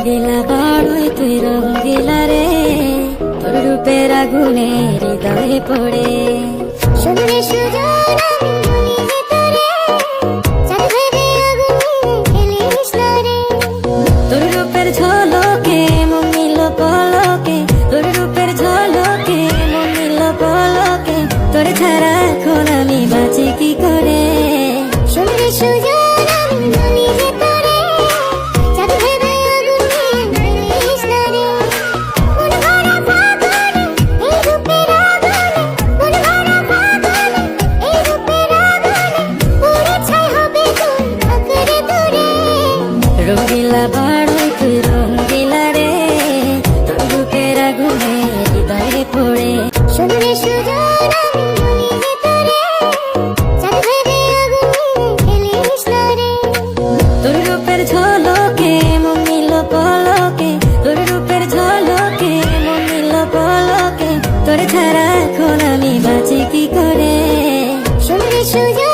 রঙ্গিলা বাড়ই তুই রঙ্গিলা রে, তোর রূপের আগুনে হৃদয়ে পড়ে। শুনলে সুজন আমি বলি যে তোরে, চাঁদ ভেবে আগুনে ফেলিস না রে। তোর রূপের ঝলকে মন নিল পলকে, তোর রূপের ঝলকে মন নিল পলকে, তোর ছাড়া এখন আমি বাঁচি কি করে। শুনলে সুজন আমি বলি যে তোরে, চাঁদ ভেবে আগুনে ফেলিস না রে। মন ভরা ফাগুনে এই রূপের আগুনে, মন ভরা ফাগুনে এই রূপের আগুনে, পুড়ে ছাই হবে তুই আঁকড়ে ধরে। রঙ্গিলা বাড়ই তুই রঙ্গিলা রে, তোর রূপের আগুনে হৃদয়ে পড়ে। শুনলে সুজন আমি বলি যে তোরে, চাঁদ ভেবে আগুনে ফেলিস না রে। তোর রূপের ঝলকে মন নিল পলকে, তোর রূপের ঝলকে মন নিল পলকে, তোর ছাড়া এখন আমি বাঁচি কি করে। শুনলে সুজন